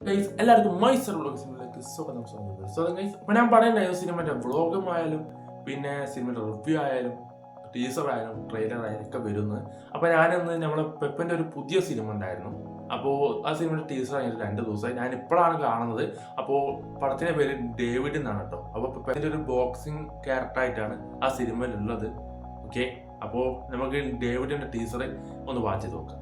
Guys എല്ലാവർക്കും miser വ്ളോഗ്സിലേക്ക് സ്വാഗതം. Guys അപ്പോൾ ഞാൻ പറയണ്ടായിരുന്നു സിനിമയുടെ വ്ളോഗുമായാലും പിന്നെ സിനിമയുടെ റിവ്യൂ ആയാലും ടീസർ ആയാലും ട്രെയിലർ ആയാലും ഒക്കെ വരുന്നത്. അപ്പോൾ ഞാനിന്ന് നമ്മളെ പെപ്പൻ്റെ ഒരു പുതിയ സിനിമ ഉണ്ടായിരുന്നു. അപ്പോൾ ആ സിനിമയുടെ ടീസർ ആയിട്ട് 2 ദിവസമായി ഞാൻ ഇപ്പോഴാണ് കാണുന്നത്. അപ്പോൾ പടത്തിൻ്റെ പേര് ഡേവിഡ് എന്നാണ് കേട്ടോ. അപ്പോൾ പെപ്പൻ്റെ ഒരു ബോക്സിങ് ക്യാരക്ടറായിട്ടാണ് ആ സിനിമയിലുള്ളത്. ഓക്കെ, അപ്പോൾ നമുക്ക് ഡേവിഡിൻ്റെ ടീസർ ഒന്ന് വാച്ച് ചെയ്ത് നോക്കാം.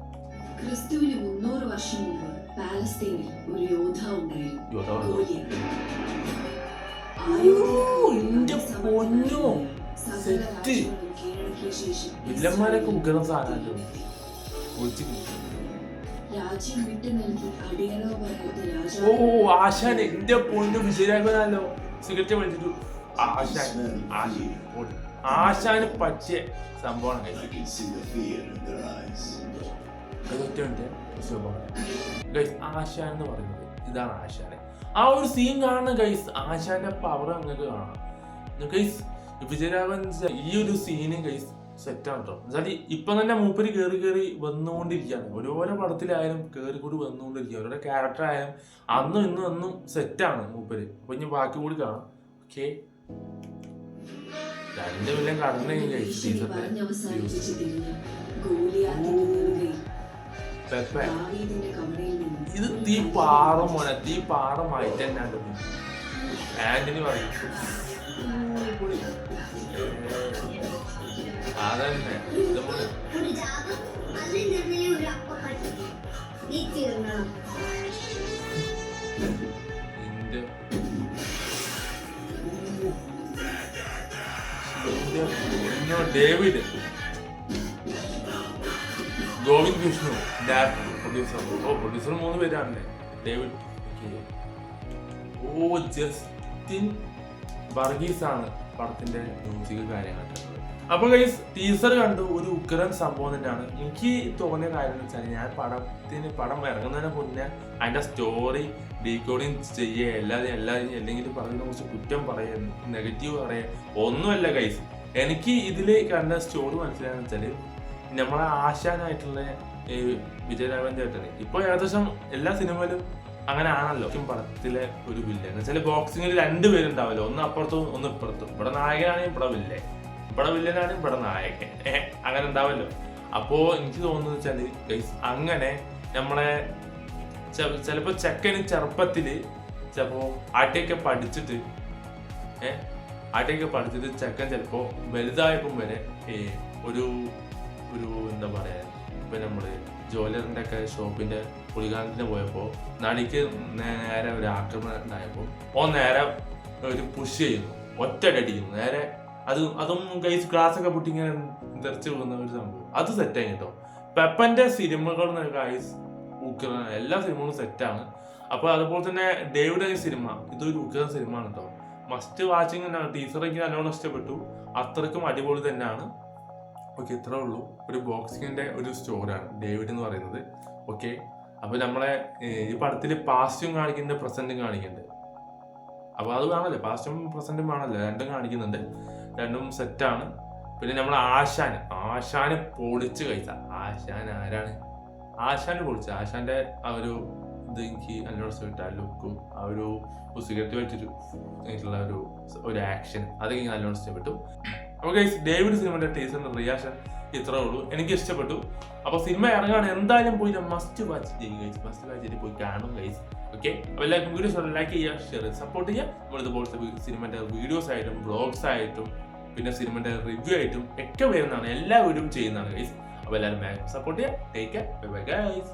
ക്രിസ്തുവിന് 300 വർഷം മുമ്പ് പാലസ്തീനിൽ ഒരു യോദ്ധാവ് ഉണ്ടായിരുന്നു. വില്ലന്മാരൊക്കെ ഉഗ്രൻ സാധനമല്ലോ. രാജ്യം വിട്ടു നൽകി അടിയറവ് പറയാത്ത ഓ ആശാൻ എന്റെ പൊന്നു വിജയരാഘവനല്ലോ. സിഗരറ്റ് വലിച്ചിട്ടു ആശാന് പറ്റിയ സംഭവമാണ്. ആശാൻ എന്ന് പറയുന്നത് ഇതാണ്. ആശാനെ ആ ഒരു സീൻ കാണുന്ന ഗൈസ്, ആശാന്റെ പവർ അങ്ങക്ക് കാണാം ഗൈസ്. വിജയരാഘവൻ ഈ ഒരു സീന് ഗൈസ് സെറ്റാണ് കേട്ടോ. എന്നുവെച്ചാൽ ഇപ്പൊ തന്നെ മൂപ്പര് കയറി വന്നുകൊണ്ടിരിക്കുകയാണ്. ഓരോരോ പടത്തിലായാലും കയറി കൂടി വന്നുകൊണ്ടിരിക്കുക. ഓരോ ക്യാരക്ടർ ആയാലും അന്നും ഇന്നും സെറ്റാണ് മൂപ്പര്. അപ്പൊ ഇനി ബാക്കി കൂടി കാണാം. ഓക്കെ, 2 മില്യൺ കടന്നു കഴിച്ചു ടീച്ചറിന്റെ. ഇത് തീ പാറ മോനെ, തീ പാറമായിട്ട് തന്നെ ആന്റണി പറയും. അതന്നെ David Govind Vishnu director, producer. Producer 3 പേരാണല്ലേ. ഡേവിഡ് ജസ്റ്റിൻ വർഗീസ് ആണ് പടത്തിന്റെ മ്യൂസിക് കാര്യങ്ങളൊക്കെ. അപ്പൊ ഗൈസ് ടീസർ കണ്ടു, ഒരു ഉഗ്രൻ സംഭവം തന്നെയാണ്. എനിക്ക് തോന്നിയ കാര്യം എന്ന് വെച്ചാൽ ഞാൻ പടം ഇറങ്ങുന്നതിന് മുന്നേ അതിന്റെ സ്റ്റോറി ഡീകോഡിങ് ചെയ്യുക, എല്ലാവരും എന്തെങ്കിലും പറയുന്നതിനെ കുറിച്ച് കുറ്റം പറയുക, നെഗറ്റീവ് പറയുക ഒന്നുമല്ല ഗൈസ്. എനിക്ക് ഇതിൽ കണ്ട സ്റ്റോറി മനസ്സിലായെന്ന് വെച്ചാല് നമ്മളെ ആശാനായിട്ടുള്ള വിജയരാഘവൻ ചേട്ടന് ഇപ്പൊ ഏകദേശം എല്ലാ സിനിമയിലും അങ്ങനെ ആണല്ലോ. പടത്തിലെ ഒരു വില്ലൻ എന്ന് വെച്ചാൽ ബോക്സിങ്ങിൽ 2 പേരുണ്ടാവല്ലോ, ഒന്ന് അപ്പുറത്തും ഒന്ന് ഇപ്പുറത്തും. ഇവിടെ നായകനാണെങ്കിൽ ഇവിടെ വില്ലൻ, ഇവിടെ വില്ലനാണെങ്കിൽ ഇവിടെ നായകൻ, അങ്ങനെ ഉണ്ടാവല്ലോ. അപ്പോ എനിക്ക് തോന്നുന്നത് വെച്ചാല് ഗൈസ് അങ്ങനെ നമ്മളെ ചിലപ്പോ ചെക്കന് ചെറുപ്പത്തില് ചിലപ്പോ ആട്ടയൊക്കെ പഠിച്ചിട്ട് ചെക്കൻ ചിലപ്പോ വലുതായപ്പം വരെ ഒരു എന്താ പറയാ, ഇപ്പൊ നമ്മള് ജ്വല്ലറിന്റെ ഒക്കെ ഷോപ്പിന്റെ ഉദ്ഘാടനത്തിന് പോയപ്പോ നടിക്ക് നേരെ ഒരു ആക്രമണം ഉണ്ടായപ്പോ നേരെ ഒരു പുഷ് ചെയ്യുന്നു, ഒറ്റയടിക്കുന്നു നേരെ. അതും ഗൈസ് ഗ്ലാസ് ഒക്കെ പൊട്ടി ഇങ്ങനെ തെറിച്ചു പോകുന്ന ഒരു സംഭവം. അത് സെറ്റായി കേട്ടോ. പെപ്പന്റെ സിനിമകൾ ഗൈസ് ഉഗ്രൻ, എല്ലാ സിനിമകളും സെറ്റാണ്. അപ്പൊ അതുപോലെ തന്നെ ഡേവിഡ് സിനിമ ഇതൊരു ഉഗ്രൻ സിനിമ ആണ് കേട്ടോ. മസ്റ്റ് വാച്ചിങ് തന്നെയാണ്. ടീച്ചർ എനിക്ക് നല്ലോണം ഇഷ്ടപ്പെട്ടു, അത്രക്കും അടിപൊളി തന്നെയാണ്. ഓക്കെ, ഇത്രേ ഉള്ളൂ. ഒരു ബോക്സിങ്ങിന്റെ ഒരു സ്റ്റോറിയാണ് ഡേവിഡ് എന്ന് പറയുന്നത്. ഓക്കെ, അപ്പൊ നമ്മളെ ഈ പടത്തിൽ പാസ്റ്റും കാണിക്കുന്നുണ്ട്, പ്രസന്റും കാണിക്കുന്നുണ്ട്. അപ്പൊ അത് വേണമല്ലോ, പാസ്റ്റും പ്രസന്റും വേണമല്ലോ, 2ഉം കാണിക്കുന്നുണ്ട്. 2ഉം സെറ്റാണ്. പിന്നെ നമ്മളെ ആശാന് പൊളിച്ച് കഴിച്ച. ആശാൻ ആരാണ്? ആശാന് പൊളിച്ച. ആശാന്റെ ആ ഒരു ഇത് എനിക്ക് നല്ലോണം ഇഷ്ടപ്പെട്ടു. ആ ലുക്കും ആ ഒരു സിഗരറ്റ് വെച്ചിട്ടുള്ള ഒരു ആക്ഷൻ അതെനിക്ക് നല്ലോണം ഇഷ്ടപ്പെട്ടു. അപ്പോൾ ഗൈസ് ഡേവിഡ് സിനിമയുടെ ടീസറിന്റെ റിയാക്ഷൻ ഇത്രേ ഉള്ളൂ. എനിക്ക് ഇഷ്ടപ്പെട്ടു. അപ്പോൾ സിനിമ ഇറങ്ങാൻ എന്തായാലും പോയി മസ്റ്റ് വാച്ച് ചെയ്യും ഗൈസ്. മസ്റ്റ് വാച്ച് ചെയ്ത് പോയി കാണും ഗൈസ്. ഓക്കെ, അപ്പോൾ എല്ലാവർക്കും വീഡിയോസ് ലൈക്ക് ചെയ്യുക, ഷെയർ ചെയ്യുക, സപ്പോർട്ട് ചെയ്യുക. നമ്മളിതുപോലത്തെ സിനിമയുടെ വീഡിയോസ് ആയിട്ടും വ്ളോഗ്സ് ആയിട്ടും പിന്നെ സിനിമയുടെ റിവ്യൂ ആയിട്ടും ഒക്കെ വരുന്നതാണ്. എല്ലാ വീഡിയോയും ചെയ്യുന്നതാണ് ഗൈസ്. അപ്പോൾ എല്ലാവരും മാക്സിമം സപ്പോർട്ട് ചെയ്യുക. Take care, bye bye guys.